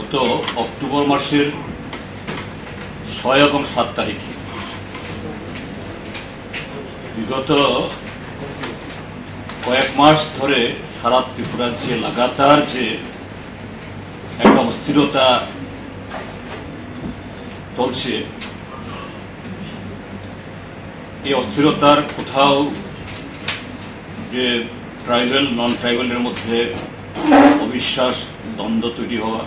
গত অক্টোবর মাসের ৬ এবং ৭ তারিখে বিগত কয়েক মাস ধরে সারা ত্রিপুরার যে লাগাতার যে একটা অস্থিরতা চলছে, এই অস্থিরতার কোথাও যে ট্রাইবাল নন ট্রাইবালের মধ্যে অবিশ্বাস, দ্বন্দ্ব তৈরি হওয়া,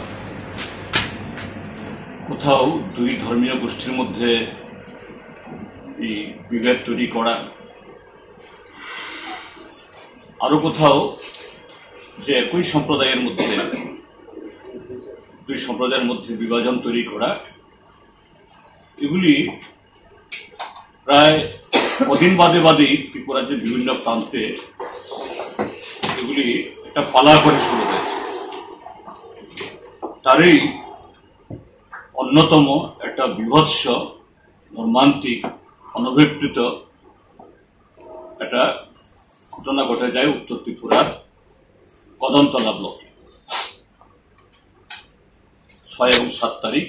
কোথাও দুই ধর্মীয় গোষ্ঠীর মধ্যে এই বিভেদ তৈরি করা, আরো কোথাও যে একই সম্প্রদায়ের মধ্যে দুই সম্প্রদায়ের মধ্যে বিভাজন তৈরি করা, এগুলি প্রায় কদিন বাদে বাদেই ত্রিপুরার যে বিভিন্ন প্রান্তে এগুলি একটা পালা করে শুরু হয়েছে। তারই অন্যতম একটা বিভৎস, মর্মান্তিক, অনভিপ্রেত একটা ঘটনা ঘটে যায় উত্তর ত্রিপুরার কদমতলা ব্লকে ৬ এবং ৭ তারিখ,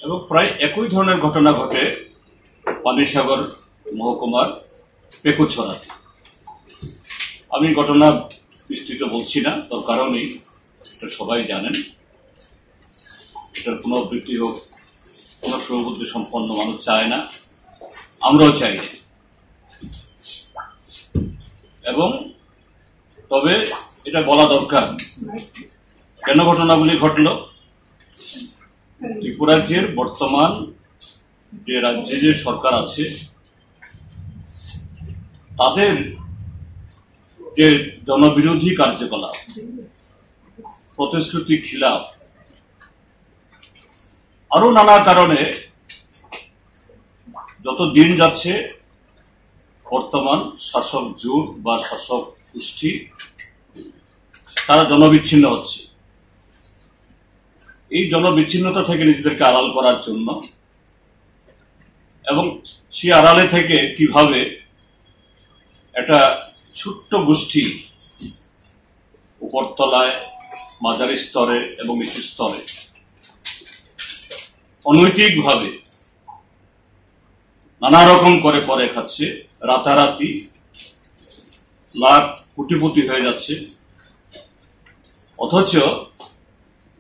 এবং প্রায় একই ধরনের ঘটনা ঘটে পানিসাগর মহকুমার পেকুছড়াতে। আমি ঘটনা বিস্তৃত বলছি না, তার কারণেই এটা সবাই জানেন। এটার পুনরাবৃত্তি হোক, কোন সুবুদ্ধি সম্পন্ন মানুষ চায় না, আমরাও চাই না। এবং তবে এটা বলা দরকার, কেন ঘটনাগুলি ঘটল। ত্রিপুরা রাজ্যের বর্তমান যে রাজ্যে যে সরকার আছে, তাদের যে জনবিরোধী কার্যকলাপ, প্রতিশ্রুতি খিলাফ, আরো নানা কারণে যত দিন যাচ্ছে বর্তমান শাসক জোট বা শাসক গোষ্ঠী তারা জনবিচ্ছিন্ন হচ্ছে। এই জনবিচ্ছিন্নতা থেকে নিজেদেরকে আড়াল করার জন্য এবং সেই আড়ালে থেকে কিভাবে একটা ছোট্ট গোষ্ঠী উপরতলায়, মাঝারি স্তরে এবং নিচু স্তরে অনৈতিকভাবে নানা রকম করে করে খাচ্ছে, রাতারাতি লাখ কোটিপতি হয়ে যাচ্ছে, অথচ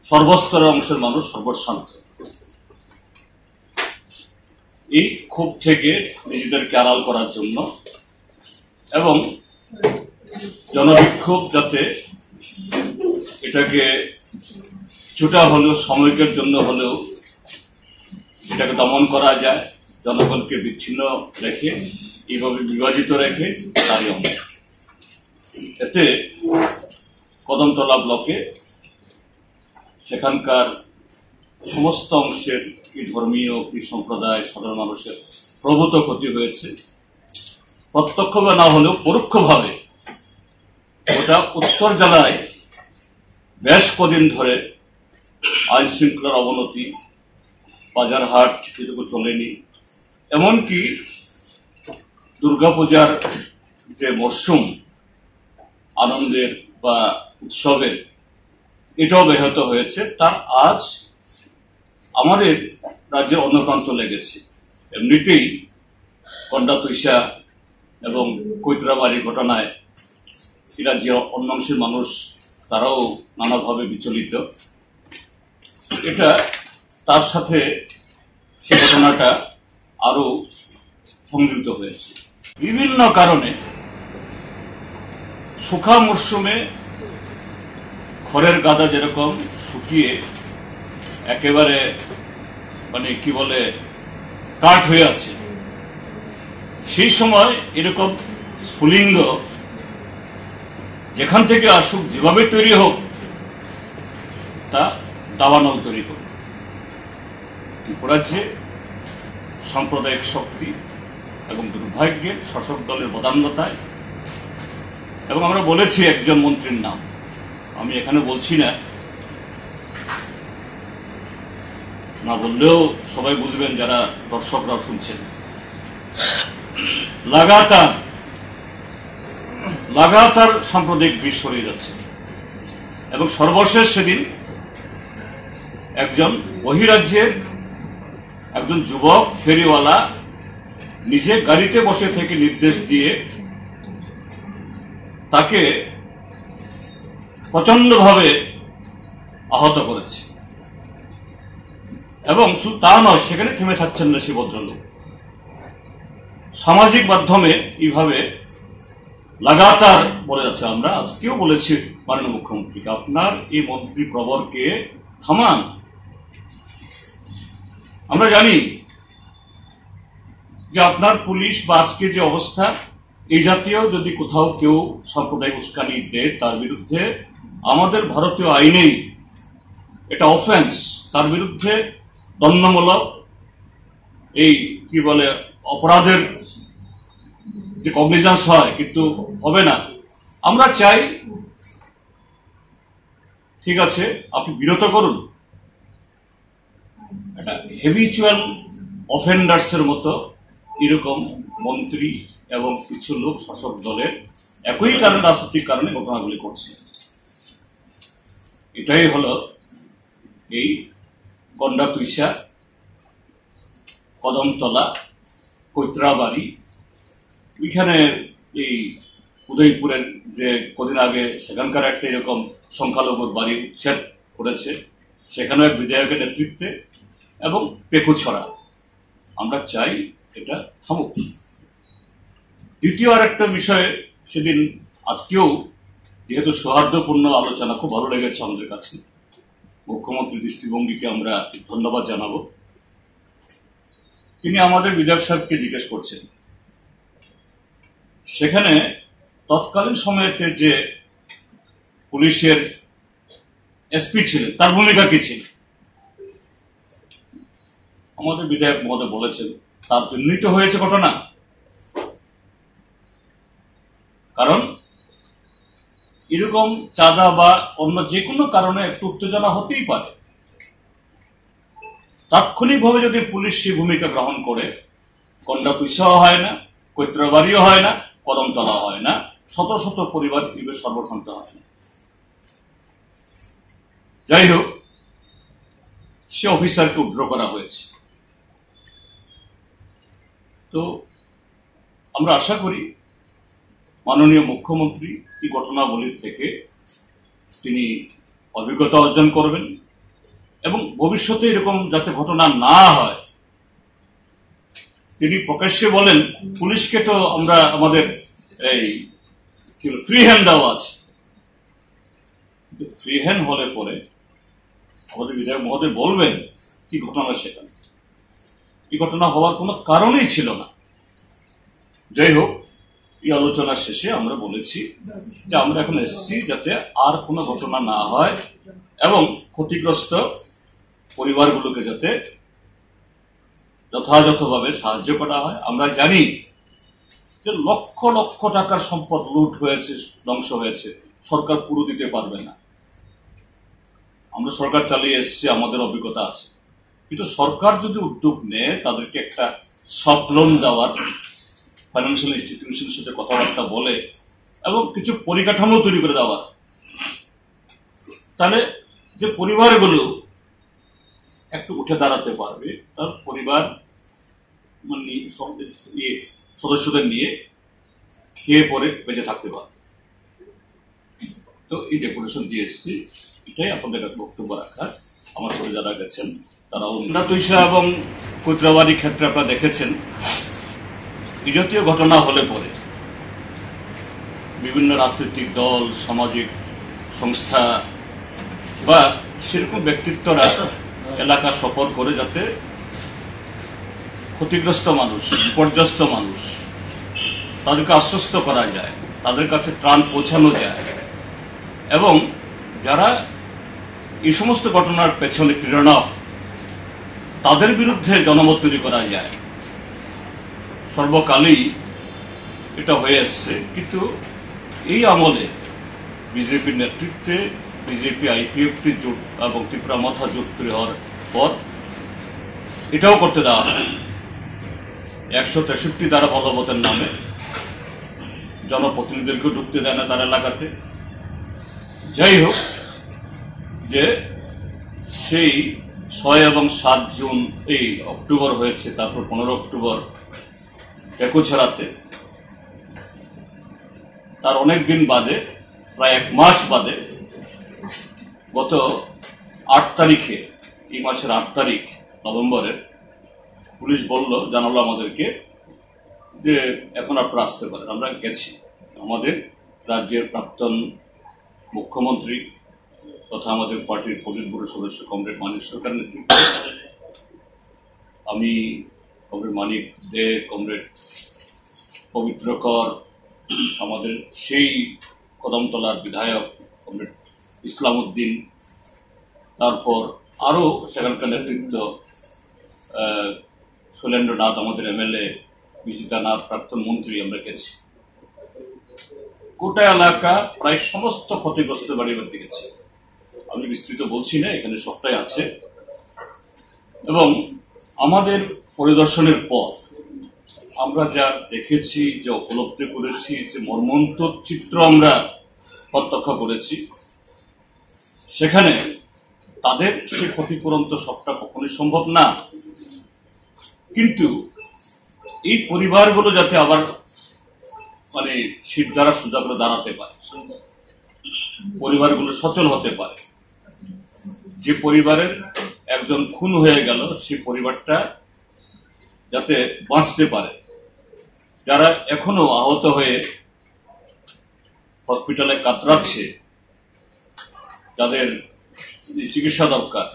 সর্বস্তরের অংশের মানুষ সর্বশান্ত। এই ক্ষোভ থেকে নিজেদেরকে আড়াল করার জন্য এবং জনবিক্ষোভ যাতে এটাকে কিছুটা হলেও সাময়িকের জন্য হলেও এটাকে দমন করা যায়, জনগণকে বিচ্ছিন্ন রেখে, এইভাবে বিভাজিত রেখে তারই অংশ। এতে কদমতলা ব্লকে সেখানকার সমস্ত অংশের কি ধর্মীয়, কি সম্প্রদায়, সাধারণ মানুষের প্রভূত ক্ষতি হয়েছে। প্রত্যক্ষভাবে না হলেও পরোক্ষভাবে ওটা উত্তর জেলায় বেশ কদিন ধরে আইন শৃঙ্খলার অবনতি, বাজার হাট ঠিকমতো চলেনি, এমনকি দুর্গাপূজার যে মরশুম আনন্দের বা উৎসবের, এটাও ব্যাহত হয়েছে। তার আজ আমাদের রাজ্যের অন্য প্রান্ত লেগেছে। এমনিতেই কন্ডা তৈশা এবং কৈতরাবাড়ির ঘটনায় এই রাজ্যের অন্য অংশের মানুষ তারাও নানাভাবে বিচলিত। এটা তার সাথে সে ঘটনাটা আরো সংযুক্ত হয়েছে বিভিন্ন কারণে। শুখা মরশুমে খড়ের গাদা যেরকম শুকিয়ে একেবারে কি বলে কাঠ হয়ে আছে, সেই সময় এরকম স্ফুলিঙ্গ যেখান থেকে আসুক, যেভাবে তৈরি হোক, তা দাবানল তৈরি করে। ত্রিপুরার সাম্প্রদায়িক শক্তি এবং দুর্ভাগ্যের শাসক দলের বদান্যতায়, এবং আমরা বলেছি একজন মন্ত্রীর নাম, আমি এখানে বলছি না, না বললেও সবাই বুঝবেন যারা দর্শকরা শুনছেন। লাগাতার সাম্প্রদায়িক বিষ ছড়িয়ে যাচ্ছে, এবং সর্বশেষ সেদিন একজন বহিরাজ্যের একজন যুবক ফেরিওয়ালা নিজে গাড়িতে বসে থেকে নির্দেশ দিয়ে তাকে প্রচন্ডভাবে আহত করেছে। এবং শুধু তা নয়, সেখানে থেমে থাকছেন না সে ভদ্রলোক। সামাজিক মাধ্যমে এইভাবে লাগাতার বলে যাচ্ছে। আমরা আজকেও বলেছি মাননীয় মুখ্যমন্ত্রীকে, আপনার এই মন্ত্রী প্রবরকে থামান। আমরা জানি যে আপনার পুলিশ বা আজকে যে অবস্থা, এই জাতীয় যদি কোথাও কেউ সাম্প্রদায়িক উস্কানি দেয় তার বিরুদ্ধে আমাদের ভারতীয় আইনেই এটা অফেন্স, তার বিরুদ্ধে দণ্ডমূলক এই কি বলে অপরাধের যে কগনিজেন্স হয়, কিন্তু হবে না। আমরা চাই ঠিক আছে আপনি বিরত করুন, এটা হ্যাবিচুয়াল অফেন্ডার্স এর মতো এরকম মন্ত্রী এবং কিছু লোক শাসক দলের একই কারণে, রাজনৈতিক কারণে ঘটনাগুলি করছে। এটাই হলো এই গন্ডাতুইশা, কদমতলা, কৈত্রাবাড়ি, ওইখানে এই উদয়পুরের যে কদিন আগে সেখানকার একটা এরকম সংখ্যালঘুর বাড়ি উচ্ছেদ করেছে, সেখানেও এক বিধায়কের নেতৃত্বে, এবং পেকুছড়া। আমরা চাই এটা থামুক। দ্বিতীয় আর একটা বিষয়, সেদিন আজকেও যেহেতু সৌহার্দ্যপূর্ণ আলোচনা, খুব ভালো লেগেছে আমাদের কাছে। মুখ্যমন্ত্রীর দৃষ্টিভঙ্গিকে আমরা ধন্যবাদ জানাবো। তিনি আমাদের বিধায়ক সাহেবকে জিজ্ঞেস করছেন, সেখানে তৎকালীন সময়েতে যে পুলিশের এসপি ছিলেন তার ভূমিকা কি ছিল? আমাদের বিধায়ক মহোদয় বলেছেন তার জন্যই তো হয়েছে ঘটনা। কারণ এরকম চাঁদা বা অন্য যে কোনো কারণে একটু উত্তেজনা হতেই পারে। তাৎক্ষণিকভাবে যদি পুলিশ সেই ভূমিকা গ্রহণ করে, গন্ডাতুইশাও হয় না, কৈত্রবাড়িও হয় না, কদমতলা হয় না, শত শত পরিবার এভাবে সর্বশান্ত হয় না। যাই হোক, সে অফিসারকে উদ্ধার করা হয়েছে। তো আমরা আশা করি মাননীয় মুখ্যমন্ত্রী এই ঘটনাবলীর থেকে তিনি অভিজ্ঞতা অর্জন করবেন এবং ভবিষ্যতে এরকম যাতে ঘটনা না হয়। তিনি প্রকাশ্যে বলেন, পুলিশকে তো আমরা আমাদের এই ফ্রি হ্যান্ড দেওয়া আছে, কিন্তু ফ্রি হ্যান্ড হলে পরে আমাদের বিধায়ক মহোদয় বলবেন কি ঘটনা সেখানে। এই ঘটনা হওয়ার কোনো কারণই ছিল না। যাই হোক, এই আলোচনা শেষে আমরা বলেছি যে আমরা এখন এসেছি যাতে আর কোনো ঘটনা না হয় এবং ক্ষতিগ্রস্ত পরিবারগুলোকে যাতে যথাযথভাবে সাহায্য করা হয়। আমরা জানি যে লক্ষ লক্ষ টাকার সম্পদ লুট হয়েছে, ধ্বংস হয়েছে, সরকার পুরো দিতে পারবে না। আমরা সরকার চালিয়ে এসেছি, আমাদের অভিজ্ঞতা আছে, কিন্তু সরকার যদি উদ্যোগ নেয় তাদেরকে একটা সফট লোন দেওয়ার, ফাইন্যান্সিয়াল ইনস্টিটিউশনের সাথে কথাবার্তা বলে এবং কিছু পরিকাঠামো তৈরি করে দেওয়া, তাহলে যে পরিবারগুলো একটু উঠে দাঁড়াতে পারবে, তার পরিবার সদস্যদের নিয়ে খেয়ে পরে বেঁচে থাকতে পারবে। তো এই ডেপুটেশন দিয়ে এসেছি, এটাই আপনাদের কাছে বক্তব্য রাখার। আমার সাথে যারা গেছেন তারাও গন্ডাতুইশা এবং কৈত্রাবাড়ির ক্ষেত্রে আপনারা দেখেছেন, এই জাতীয় ঘটনা হলে পরে বিভিন্ন রাজনৈতিক দল, সামাজিক সংস্থা বা সেরকম ব্যক্তিত্বরা এলাকা সফর করে যাতে ক্ষতিগ্রস্ত মানুষ, বিপর্যস্ত মানুষ, তাদেরকে আশ্বস্ত করা যায়, তাদের কাছে ত্রাণ পৌঁছানো যায় এবং যারা এই সমস্ত ঘটনার পেছনে প্রেরণা, তাদের বিরুদ্ধে জনমত তৈরি করা যায়। সর্বকালেই এটা হয়ে আসছে, কিন্তু এই আমলে বিজেপির নেতৃত্বে বিজেপি আইপিএফটি জোট এবং ত্রিপুরা মাথা জোট তৈরি হওয়ার পর এটাও করতে দেওয়া হয়। 163 ধারা বলবতের নামে জনপ্রতিনিধিদেরকে ঢুকতে দেয় না তার এলাকাতে। যাই হোক, যে সেই 6 এবং 7 জুন এই অক্টোবর হয়েছে, তারপর 15 অক্টোবর পেকুছড়াতে, তার অনেক দিন বাদে, প্রায় 1 মাস বাদে, গত 8 তারিখে, এই মাসের 8 তারিখ নভেম্বরের, পুলিশ জানালো আমাদেরকে যে এখন আপনারা আসতে পারেন। আমরা গেছি। আমাদের রাজ্যের প্রাক্তন মুখ্যমন্ত্রী তথা আমাদের পার্টির পলিট ব্যুরো সদস্য কমরেড মানিক সরকার নেতৃত্বে, আমি, কমরেড মানিক দে, কমরেড পবিত্র কর, আমাদের সেই কদমতলার বিধায়ক কমরেড ইসলাম উদ্দিন, তারপর আরো সেখানকার নেতৃত্ব, শৈলেন্দ্রনাথ আমাদের এমএলএ, বিজিতা নাথ প্রাক্তন মন্ত্রী, আমরা গেছি। গোটা এলাকা প্রায় সমস্ত ক্ষতিগ্রস্ত বাড়ি বাড়ি গেছে। আমি বিস্তৃত বলছি না, এখানে সবটাই আছে। এবং আমাদের পরিদর্শনের পর আমরা যা দেখেছি, যা উপলব্ধি করেছি, যে মর্মন্তুদ চিত্র আমরা প্রত্যক্ষ করেছি, সেখানে তাদের সে ক্ষতিপূরণ তো সবটা কখনোই সম্ভব না, কিন্তু এই পরিবারগুলো যাতে আবার শীত দ্বারা সোজা করে দাঁড়াতে পারে, পরিবারগুলো সচল হতে পারে, যে পরিবারের একজন খুন হয়ে গেল সেই পরিবারটা যাতে বাঁচতে পারে, যারা এখনো আহত হয়ে হসপিটালে কাতরাচ্ছে, যাদের চিকিৎসা দরকার,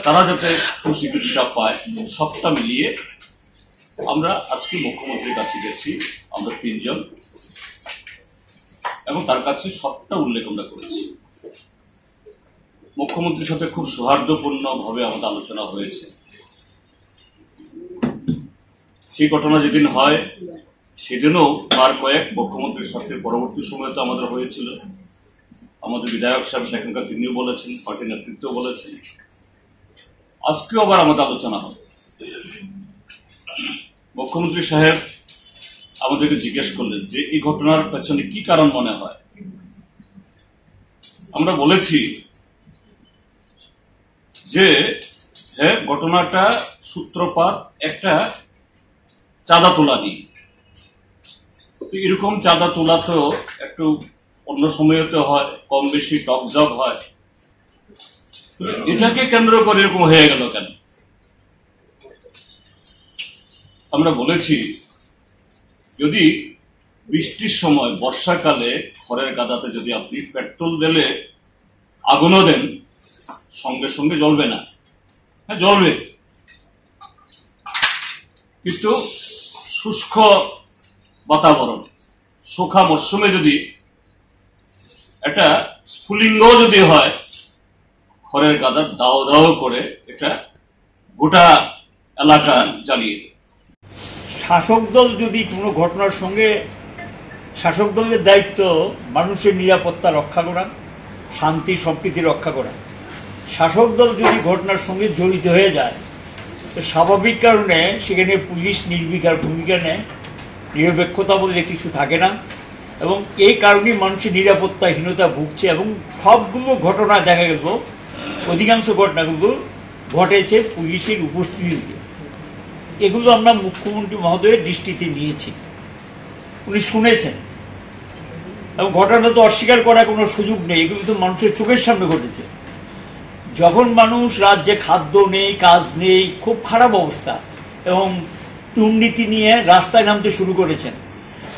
তারা যাতে সুচিকিৎসা পায়, সবটা মিলিয়ে আমরা আজকে মুখ্যমন্ত্রীর কাছে গেছি, আমরা 3 জন, এবং তার কাছে সবটা উল্লেখ আমরা করেছি। মুখ্যমন্ত্রীর সাথে খুব সৌহার্দ্যপূর্ণ ভাবে আমাদের আলোচনা হয়েছে। সেই ঘটনা যেদিন হয় সেদিনও বার কয়েক মুখ্যমন্ত্রীর সাথে পরবর্তী সময়ে তো আমাদের হয়েছিল। আমাদের বিধায়ক সাহেব সেখানকার তিনিও বলেছেন, পার্টি নেতৃত্ব বলেছেন, আজকেও আবার আমাদের আলোচনা হবে। মুখ্যমন্ত্রী সাহেব আমাদেরকে জিজ্ঞেস করলেন যে এই ঘটনার পেছনে কি কারণ মনে হয়। আমরা বলেছি যে ঘটনাটা সূত্রপাত একটা চাঁদা তোলা নিয়ে। এরকম চাঁদা তোলা তো একটু অন্য সময়তে হয়, কম বেশি টকজগ হয়, এটাকে কেন্দ্র করে এরকম হয়ে গেল কেন? আমরা বলেছি যদি বৃষ্টির সময় বর্ষাকালে খড়ের গাদাতে যদি আপনি পেট্রোল ঢেলে আগুনও দেন, সঙ্গে সঙ্গে জ্বলবে না। হ্যাঁ, জ্বলবে, কিন্তু শুষ্ক বাতাবরণ, শুখা মরশুমে যদি একটা স্ফুলিঙ্গ যদি হয়, খড়ের গাদা দাও দাও করে এটা গোটা এলাকা জ্বালিয়ে দেয়। শাসক দল যদি কোনো ঘটনার সঙ্গে, শাসক দলের দায়িত্ব মানুষের নিরাপত্তা রক্ষা করা, শান্তি সম্প্রীতি রক্ষা করা। শাসক দল যদি ঘটনার সঙ্গে জড়িত হয়ে যায়, তো স্বাভাবিক কারণে সেখানে পুলিশ নির্বিকার ভূমিকা নেয়, নিরপেক্ষতা বলে কিছু থাকে না, এবং এই কারণেই মানুষের নিরাপত্তাহীনতা ভুগছে। এবং সবগুলো ঘটনা দেখা গেল, অধিকাংশ ঘটনাগুলো ঘটেছে পুলিশের উপস্থিতিতে। এগুলো আমরা মুখ্যমন্ত্রী মহোদয়ের দৃষ্টিতে নিয়েছি, উনি শুনেছেন, এবং ঘটনা তো অস্বীকার করার কোনো সুযোগ নেই, এগুলো তো মানুষের চোখের সামনে ঘটেছে। যখন মানুষ রাজ্যে খাদ্য নেই, কাজ নেই, খুব খারাপ অবস্থা, এবং দুর্নীতি নিয়ে রাস্তায় নামতে শুরু করেছেন,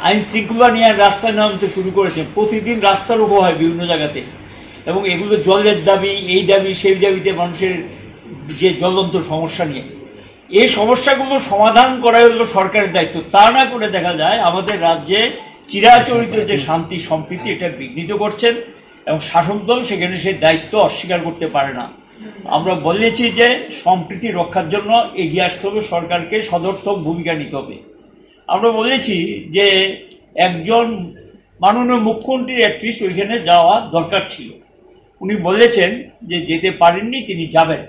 আইন শৃঙ্খলা নিয়ে রাস্তায় নামতে শুরু করেছেন, প্রতিদিন রাস্তা রোকো হয় বিভিন্ন জায়গাতে, এবং এগুলো জলের দাবি, এই দাবি সেই দাবিতে মানুষের যে জ্বলন্ত সমস্যা নিয়ে, এই সমস্যাগুলো সমাধান করা হলো সরকারের দায়িত্ব। তা না করে দেখা যায় আমাদের রাজ্যে চিরাচরিত যে শান্তি সম্প্রীতি এটা বিঘ্নিত করছেন, এবং শাসক দল সেখানে সেই দায়িত্ব অস্বীকার করতে পারে না। আমরা বলেছি যে সম্প্রীতি রক্ষার জন্য এগিয়ে আসতে হবে, সরকারকে সদর্থক ভূমিকা নিতে হবে। আমরা বলেছি যে একজন মাননীয় মুখ্যমন্ত্রীর অ্যাটলিস্ট ওইখানে যাওয়া দরকার ছিল। উনি বলেছেন যে যেতে পারেননি, তিনি যাবেন।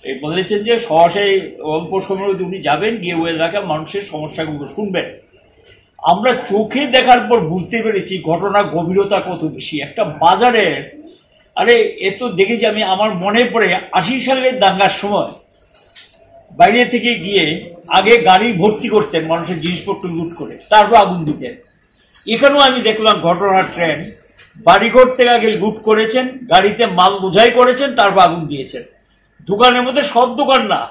এই বলেছেন যে সহসাই অল্প সময়ে উনি যাবেন, গিয়ে ওই এলাকার মানুষের সমস্যাগুলো শুনবেন। আমরা চোখে দেখার পর বুঝতে পেরেছি ঘটনা গভীরতা কত বেশি। একটা বাজারের আরে এ তো দেখেছি আমি, আমার মনে পড়ে 80 সালের দাঙ্গার সময় বাইরে থেকে গিয়ে আগে গাড়ি ভর্তি করতেন মানুষের জিনিসপত্র লুট করে, তারপর আগুন দিতেন। এখানেও আমি দেখলাম ঘটনার ট্রেন্ড, বাড়িঘর থেকে আগে লুট করেছেন, গাড়িতে মাল বোঝাই করেছেন, তারপর আগুন দিয়েছেন। দোকানের মধ্যে সব দোকান না,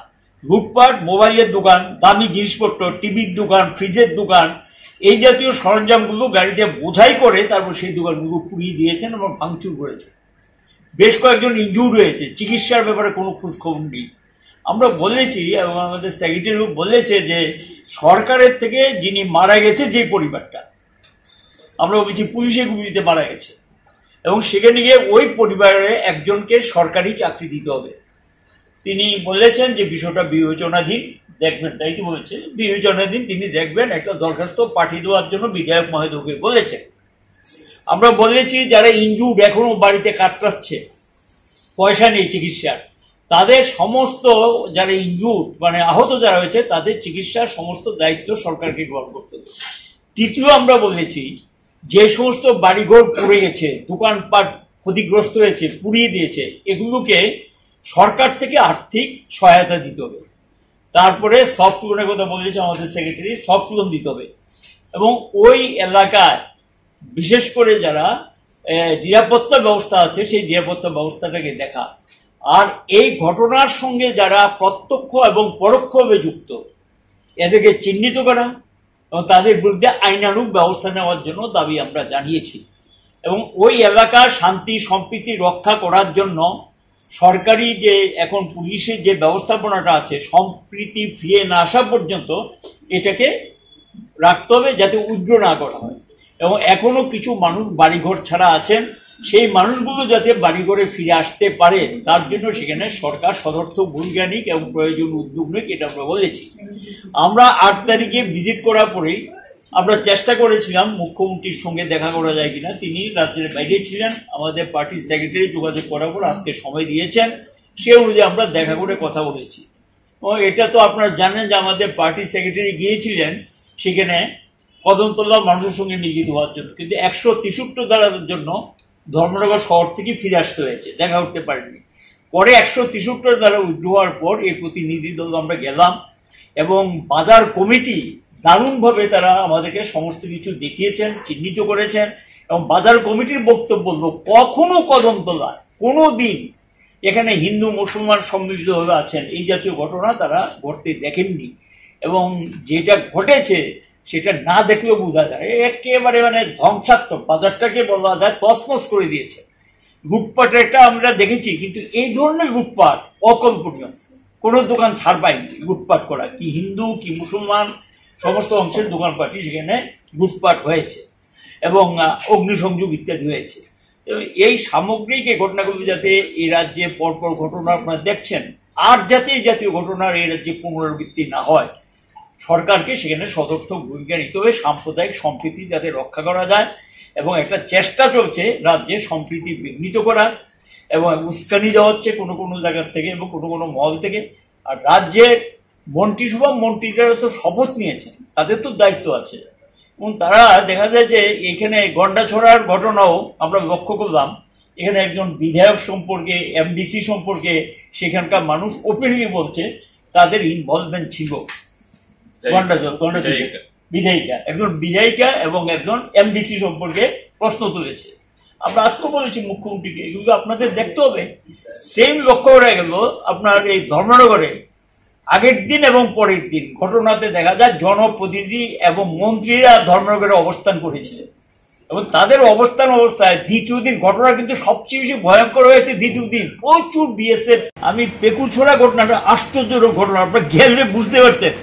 লুটপাট, মোবাইলের দোকান, দামি জিনিসপত্র, টিভির দোকান, ফ্রিজের দোকান, এই জাতীয় সরঞ্জামগুলো গাড়িতে বোঝাই করে তারপর সেই দোকানগুলো পুড়িয়ে দিয়েছেন এবং ভাঙচুর করেছেন। বেশ কয়েকজন ইনজুর্ড হয়েছে, চিকিৎসার ব্যাপারে কোনো খোঁজ খবর নেই। আমরা বলেছি এবং আমাদের সেক্রেটারিও বলেছে যে সরকারের থেকে যিনি মারা গেছে, যে পরিবারটা, আমরা বলছি পুলিশে গুলিতে মারা গেছে, এবং সেখানে গিয়ে ওই পরিবারের একজনকে সরকারি চাকরি দিতে হবে। তিনি বলেছেন যে বিষয়টা বিবেচনাধীন, দেখবেন, তাই কি বলেছে, বিবেচনাধীন তিনি দেখবেন, একটা দরখাস্ত পাঠিয়ে দেওয়ার জন্য বিধায়ক মহোদয়কে বলেছে। আমরা বলেছি যারা ইনজুর্ড এখনো বাড়িতে কাটাচ্ছে, পয়সা নেই চিকিৎসার, তাদের সমস্ত, যারা ইনজুর্ড মানে আহত যারা হয়েছে, তাদের চিকিৎসার সমস্ত দায়িত্ব সরকারকে গ্রহণ করতে হবে। তৃতীয় আমরা বলেছি যে সমস্ত বাড়িঘর পড়ে গেছে, দোকানপাট ক্ষতিগ্রস্ত হয়েছে, পুড়িয়ে দিয়েছে, এগুলোকে সরকার থেকে আর্থিক সহায়তা দিতে হবে। তারপরে সফট লোনের কথা বলেছে আমাদের সেক্রেটারি, সফট লোন দিতে হবে, এবং ওই এলাকায় বিশেষ করে যারা নিরাপত্তা ব্যবস্থা আছে সেই নিরাপত্তা ব্যবস্থাটাকে দেখা, আর এই ঘটনার সঙ্গে যারা প্রত্যক্ষ এবং পরোক্ষভাবে যুক্ত এদেরকে চিহ্নিত করা এবং তাদের বিরুদ্ধে আইনানুগ ব্যবস্থা নেওয়ার জন্য দাবি আমরা জানিয়েছি। এবং ওই এলাকার শান্তি সম্প্রীতি রক্ষা করার জন্য সরকারি যে এখন পুলিশের যে ব্যবস্থাপনাটা আছে, সম্প্রীতি ফিরে না আসা পর্যন্ত এটাকে রাখতে হবে যাতে উগ্র না করা হয়। এবং এখনো কিছু মানুষ বাড়িঘর ছাড়া আছেন, সেই মানুষগুলো যাতে বাড়িঘরে ফিরে আসতে পারে তার জন্য সেখানে সরকার সদর্থক ভূমিকা নিক এবং প্রয়োজন উদ্যোগ নিক, এটা আমরা বলেছি। আমরা 8 তারিখে ভিজিট করার পরেই আমরা চেষ্টা করেছিলাম মুখ্যমন্ত্রীর সঙ্গে দেখা করা যায় কিনা, তিনি রাজ্যের বাইরে ছিলেন, আমাদের পার্টির সেক্রেটারি যোগাযোগ করার পর আজকে সময় দিয়েছেন, সে অনুযায়ী আমরা দেখা করে কথা বলেছি। এবং এটা তো আপনারা জানেন যে আমাদের পার্টির সেক্রেটারি গিয়েছিলেন সেখানে কদমতলা মানুষের সঙ্গে মিলিত হওয়ার জন্য, কিন্তু 163 ধারার জন্য ধর্মনগর শহর থেকে ফিরে আসতে হয়েছে, দেখা করতে পারেননি। পরে 163 ধারা উইথড্র হওয়ার পর এই প্রতিনিধি দল আমরা গেলাম, এবং বাজার কমিটি দারুণভাবে তারা আমাদেরকে সমস্ত কিছু দেখিয়েছেন, চিহ্নিত করেছেন, এবং বাজার কমিটির বক্তব্য হল কখনো কদমতলায় কোনো দিন এখানে হিন্দু মুসলমান সম্মিলিতভাবে আছেন এই জাতীয় ঘটনা তারা ঘটতে দেখেননি, এবং যেটা ঘটেছে সেটা না দেখলেও বোঝা যায় একেবারে মানে ধ্বংসাত্মক, বাজারটাকে বলা যায় তছনছ করে দিয়েছে। লুটপাটেরটা আমরা দেখেছি, কিন্তু এই ধরনের লুটপাট অকল্পনীয়, কোনো দোকান ছাড় পায়নি লুটপাট করা, কি হিন্দু কি মুসলমান সমস্ত অংশের দোকানপাটই সেখানে লুটপাট হয়েছে এবং অগ্নিসংযোগ ইত্যাদি হয়েছে। এই সামগ্রিক এই ঘটনাগুলো যাতে এই রাজ্যে পরপর ঘটনা আপনারা দেখছেন, আর যাতে এই জাতীয় ঘটনার এই রাজ্যে পুনরাবৃত্তি না হয়, সরকারকে সেখানে সদর্থক ভূমিকা নিতে হবে, সাম্প্রদায়িক সম্প্রীতি যাতে রক্ষা করা যায়। এবং একটা চেষ্টা চলছে রাজ্যে সম্প্রীতি বিঘ্নিত করা, এবং উস্কানি দেওয়া হচ্ছে কোনো কোনো জায়গার থেকে এবং কোনো কোনো মহল থেকে। আর রাজ্যের মন্ত্রিসভা মন্ত্রীরা তো শপথ নিয়েছেন, তাদের তো দায়িত্ব আছে, এবং তারা দেখা যায় যে এখানে গন্ডাছড়ার ঘটনাও আমরা লক্ষ্য করলাম, এখানে একজন বিধায়ক সম্পর্কে, এমডিসি সম্পর্কে সেখানকার মানুষ ওপেনলি বলছে তাদের ইনভলভমেন্ট ছিল। বিধায়িকা, একজন বিধায়িকা এবং একজন এমডিসি সম্পর্কে প্রশ্ন তুলেছে। আমরা আজকে বলেছি মুখ্যমন্ত্রীকে এগুলো আপনাদের দেখতে হবে। সেম লক্ষ্য করা গেল আপনার এই ধর্মনগরে আগের দিন এবং পরের দিন ঘটনাতে দেখা যায় জনপ্রতিনিধি এবং মন্ত্রীরা ধর্মনগরে অবস্থান করেছিলেন, এবং তাদের অবস্থায় দ্বিতীয় দিন ঘটনা কিন্তু সবচেয়ে বেশি ভয়ঙ্কর হয়েছে। দ্বিতীয় দিন প্রচুর বিএসএফ, আমি পেকুছড়া ঘটনাটা আশ্চর্যজনক ঘটনা, আপনারা গেলে বুঝতে পারতেন,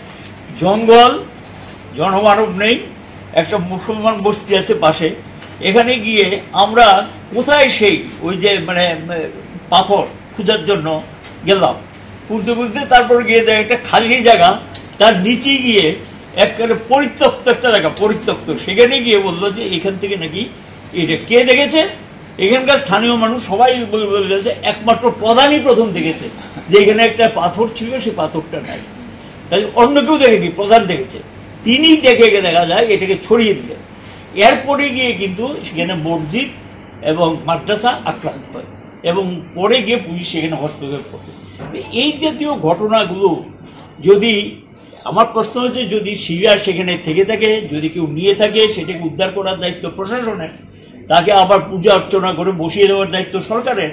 জঙ্গল, জনমানব নেই, একটা মুসলমান বস্তি আছে পাশে, এখানে গিয়ে আমরা কোথায় সেই ওই যে মানে পাথর খোঁজার জন্য গেলাম, খুঁজতে খুঁজতে তারপর গিয়ে দেখ একটা খালি জায়গা, তার নিচে গিয়ে একেবারে পরিত্যক্ত একটা জায়গা, পরিত্যক্ত, সেখানে গিয়ে বললো যে এখান থেকে নাকি এটা কে দেখেছে, এখানকার স্থানীয় মানুষ সবাই বলেছে একমাত্র প্রধানই প্রথম দেখেছে যে এখানে একটা পাথর ছিল, সেই পাথরটা নাই, তাই অন্য কেউ দেখেনি, প্রধান দেখেছে, তিনি দেখে দেখা যায় এটাকে ছড়িয়ে দিলেন। এরপরে গিয়ে কিন্তু সেখানে মসজিদ এবং মাদ্রাসা আক্রান্ত হয়। এবং পরে গিয়ে পুলিশ সেখানে হস্তক্ষেপ করবে। এই জাতীয় ঘটনাগুলো যদি, আমার প্রশ্ন হচ্ছে, যদি সিরিয়াস সেখানে থেকে থাকে, যদি কেউ নিয়ে থাকে, সেটাকে উদ্ধার করার দায়িত্ব প্রশাসনের, তাকে আবার পূজা অর্চনা করে বসিয়ে দেওয়ার দায়িত্ব সরকারের।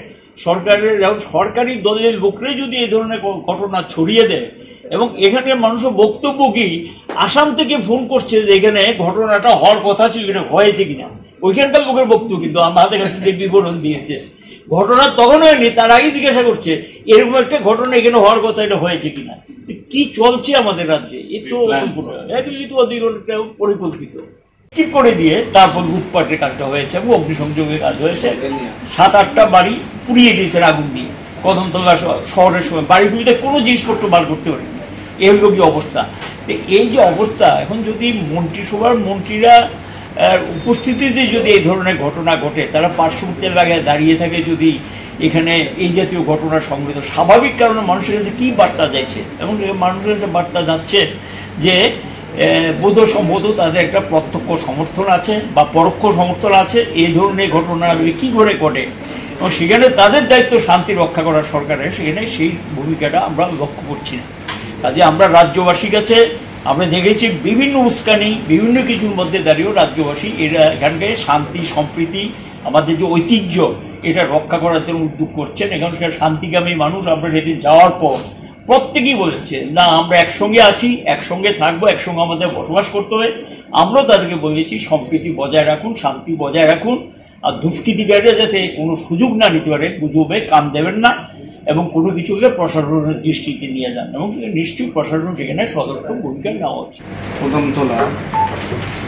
সরকারি দলের লোকরাই যদি এই ধরনের ঘটনা ছড়িয়ে দেয়, এবং এখানে মানুষের বক্তব্য কি, আসাম থেকে ফোন করছে যে এখানে ঘটনাটা হওয়ার কথা ছিল, এটা হয়েছে কিনা, ওইখানকার লোকের বক্তব্য কিন্তু আমাদের কাছে যে বিবরণ দিয়েছে, ঘটনা তখন হয়নি, তার আগে জিজ্ঞাসা করছে এরকম একটা ঘটনা এখানে হওয়ার কথা, এটা হয়েছে কিনা। কি চলছে আমাদের রাজ্যে, এ তো পরিকল্পিত ঠিক করে দিয়ে তারপর লুটপাটের কাজটা হয়েছে এবং অগ্নিসংযোগের কাজ হয়েছে। 7-8টা বাড়ি পুড়িয়ে দিয়েছে আগুন দিয়ে, কদমতলা শহরের সময় বাড়িগুলিতে কোনো জিনিসপত্র বার করতে পারে। এই হলো কি অবস্থা। এই যে অবস্থা, এখন যদি মন্ত্রিসভার মন্ত্রীরা উপস্থিতিতে যদি এই ধরনের ঘটনা ঘটে, তারা পার্শ্ববর্তী এলাকায় দাঁড়িয়ে থাকে, যদি এখানে এই জাতীয় ঘটনা সংঘটিত, স্বাভাবিক কারণে মানুষের কাছে কি বার্তা যাচ্ছে, এবং মানুষের কাছে বার্তা যাচ্ছে যে বোধসম্ভবত তাদের একটা প্রত্যক্ষ সমর্থন আছে বা পরোক্ষ সমর্থন আছে এই ধরনের ঘটনাগুলি কি করে ঘটে, এবং সেখানে তাদের দায়িত্ব শান্তি রক্ষা করা সরকারের, সেখানে সেই ভূমিকাটা আমরা লক্ষ্য করছি না। কাজে আমরা রাজ্যবাসীর কাছে আমরা দেখেছি বিভিন্ন উস্কানি, বিভিন্ন কিছুর মধ্যে দাঁড়িয়েও রাজ্যবাসী এরা এখানকার শান্তি সম্প্রীতি, আমাদের যে ঐতিহ্য, এটা রক্ষা করার জন্য উদ্যোগ করছেন। এখানকার শান্তিকামী মানুষ আমরা সেদিন যাওয়ার পর প্রত্যেকেই বলেছে, না আমরা একসঙ্গে আছি, একসঙ্গে থাকবো, একসঙ্গে আমাদের বসবাস করতে হবে। আমরাও তাদেরকে বলেছি সম্প্রীতি বজায় রাখুন, শান্তি বজায় রাখুন, আর দুষ্কৃতিকারীরা যাতে কোনো সুযোগ না নিতে পারে, গুজবে কান দেবেন না, এবং কোনো কিছুকে প্রশাসনের দৃষ্টিতে নিয়ে যান, এবং নিশ্চয়ই প্রশাসন সেখানে সতর্ক ভূমিকা নেওয়া উচিত। কদমতলা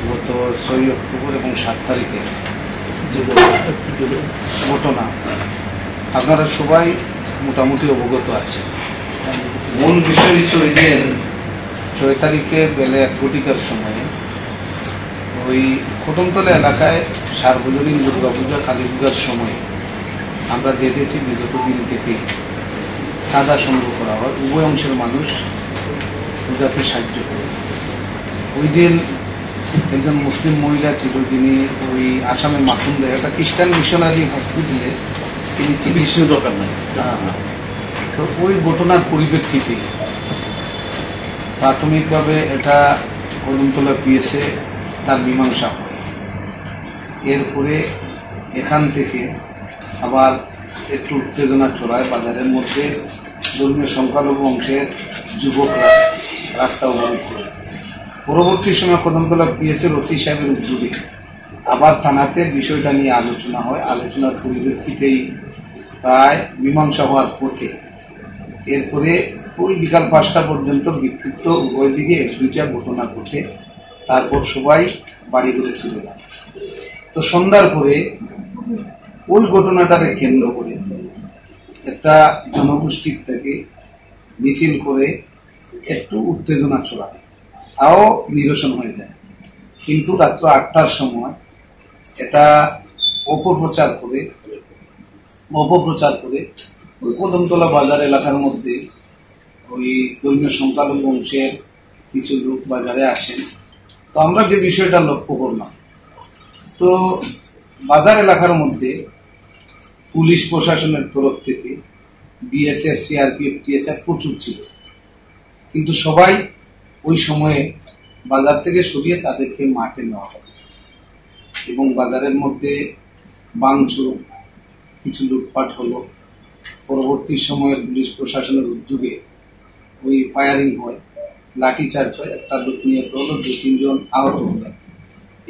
গত 6 অক্টোবর এবং 7 তারিখে যে ঘটনা, আপনারা সবাই মোটামুটি অবগত আছে। মূল বিষয় হচ্ছে ওই দিন 6 তারিখে বেলা 1 কোটিকার সময়ে ওই কদমতলা এলাকায় সার্বজনীন দুর্গাপূজা কালী পূজার সময় আমরা দেখেছি বিগত দিন থেকে চাঁদা সংগ্রহ করা হয়, উভয় অংশের মানুষ পূজাতে সাহায্য করে। ওই দিন একজন মুসলিম মহিলা ছিল, যিনি ওই আসামের মাথুন্দে একটা খ্রিস্টান মিশনারি হসপিটালে তিনি চিকিৎসা দরকার নাই। তো ওই ঘটনার পরিপ্রেক্ষিতে প্রাথমিকভাবে এটা কদমতলা পিএসএ তার মীমাংসা হয়। এরপরে এখান থেকে আবার একটু উত্তেজনা ছড়ায় বাজারের মধ্যে। ধর্মীয় সংখ্যালঘু অংশের যুবকরা রাস্তা অবরোধ করে। পরবর্তী সময় কদমতলা পিএসএর ওসি সাহেবের উদ্যোগে আবার থানাতে বিষয়টা নিয়ে আলোচনা হয়। আলোচনার পরিপ্রেক্ষিতেই প্রায় মীমাংসা হওয়ার পথে এরপরে ওই বিকাল 5টা পর্যন্ত বিক্ষিপ্ত উভয় দিকে 1-2টা ঘটনা ঘটে। তারপর সবাই বাড়ি ঘুরে চলে যায়। তো সন্ধ্যার পরে ওই ঘটনাটাকে কেন্দ্র করে একটা জনগোষ্ঠীর থেকে মিছিল করে একটু উত্তেজনা ছড়ায়, তাও নিরসন হয়ে যায়। কিন্তু রাত্র 8টার সময় এটা অপপ্রচার করে ওই কদমতলা বাজার এলাকার মধ্যে ওই ধর্মীয় সংখ্যালঘু অংশের কিছু লোক বাজারে আসেন। তো আমরা যে বিষয়টা লক্ষ্য করলাম, তো বাজার এলাকার মধ্যে পুলিশ প্রশাসনের তরফ থেকে বিএসএফ, সিআরপিএফ, টিএসআর প্রচুর ছিল, কিন্তু সবাই ওই সময়ে বাজার থেকে সরিয়ে তাদেরকে মাঠে নেওয়া হয় এবং বাজারের মধ্যে ভাঙচুর, কিছু লুটপাট হলো। পরবর্তী সময়ে পুলিশ প্রশাসনের উদ্যোগে ওই ফায়ারিং হয়, লাঠিচার্জ হয়, একটা লোক নিহত হলো, 2-3 জন আহত হলো।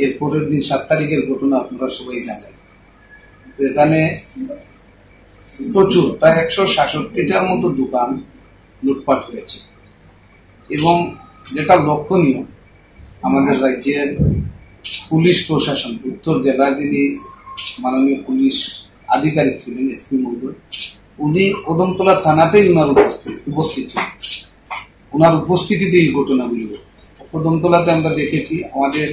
এরপরের দিন 7 তারিখের ঘটনা আপনারা সবাই জানেন। তো এখানে প্রচুর প্রায় 166টার মতো দোকান লুটপাট হয়েছে। এবং যেটা লক্ষণীয়, আমাদের রাজ্যের পুলিশ প্রশাসন, উত্তর জেলার যিনি মাননীয় পুলিশ আধিকারিক ছিলেন এসপি মহোদয়, উনি কদমতলা থানাতেই উপস্থিত ছিলেন। ওনার উপস্থিতিতে এই ঘটনাগুলি কদমতলাতে আমরা দেখেছি। আমাদের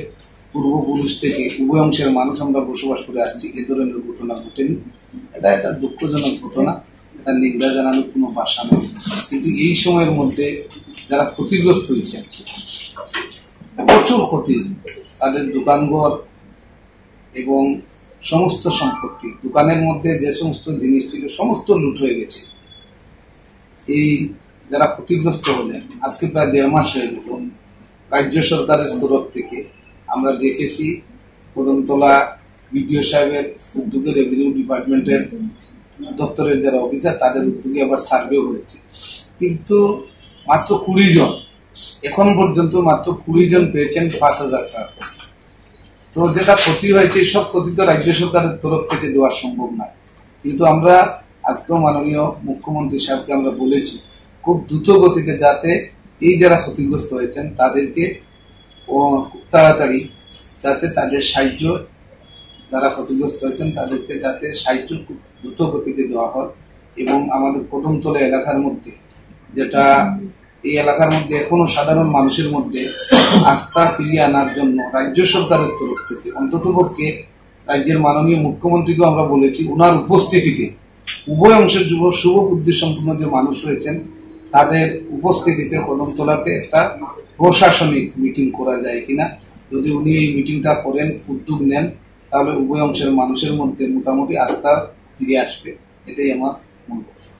পূর্বপুরুষ থেকে উভয় অংশের মানুষ আমরা বসবাস করে আসছি, এ ধরনের ঘটনা ঘটেনি। এটা একটা দুঃখজনক ঘটনা, এটা নিন্দা জানানোর কোনো ভাষা নেই। কিন্তু এই সময়ের মধ্যে যারা ক্ষতিগ্রস্ত হয়েছে, প্রচুর ক্ষতি, তাদের দোকানঘর এবং সমস্ত সম্পত্তি, দোকানের মধ্যে যে সমস্ত জিনিস ছিল সমস্ত লুট হয়ে গেছে। এই যারা ক্ষতিগ্রস্ত হলেন, আজকে প্রায় 1.5 মাস হয়ে গেল, রাজ্য সরকারের তরফ থেকে আমরা দেখেছি কদমতলা বিডিও সাহেবের উদ্যোগে, রেভিনিউ ডিপার্টমেন্টের দপ্তরের যারা অফিসার তাদের উদ্যোগে আবার সার্ভে হয়েছে, কিন্তু মাত্র 20 জন, এখন পর্যন্ত মাত্র 20 জন পেয়েছেন 5,000 টাকা। তো যেটা ক্ষতি হয়েছে সব ক্ষতি তো রাজ্য সরকারের তরফ থেকে দেওয়া সম্ভব নয়, কিন্তু আমরা আজকেও মাননীয় মুখ্যমন্ত্রী সাহেবকে আমরা বলেছি খুব দ্রুত গতিতে যাতে এই যারা ক্ষতিগ্রস্ত হয়েছেন তাদেরকে খুব তাড়াতাড়ি যাতে তাদের সাহায্য, যারা ক্ষতিগ্রস্ত হয়েছেন তাদেরকে যাতে সাহায্য খুব দ্রুত গতিতে দেওয়া হয়। এবং আমাদের কদমতলা এলাকার মধ্যে, যেটা এই এলাকার মধ্যে এখনো সাধারণ মানুষের মধ্যে আস্থা ফিরিয়ে আনার জন্য রাজ্য সরকারের তরফ থেকে অন্ততপক্ষে রাজ্যের মাননীয় মুখ্যমন্ত্রীকেও আমরা বলেছি ওনার উপস্থিতিতে উভয় অংশের শুভ বুদ্ধি সম্পন্ন যে মানুষ রয়েছেন তাদের উপস্থিতিতে কদমতলাতে একটা প্রশাসনিক মিটিং করা যায় কিনা। যদি উনি এই মিটিংটা করেন, উদ্যোগ নেন, তাহলে উভয় অংশের মানুষের মধ্যে মোটামুটি আস্থা ফিরে আসবে, এটাই আমার মনে হয়।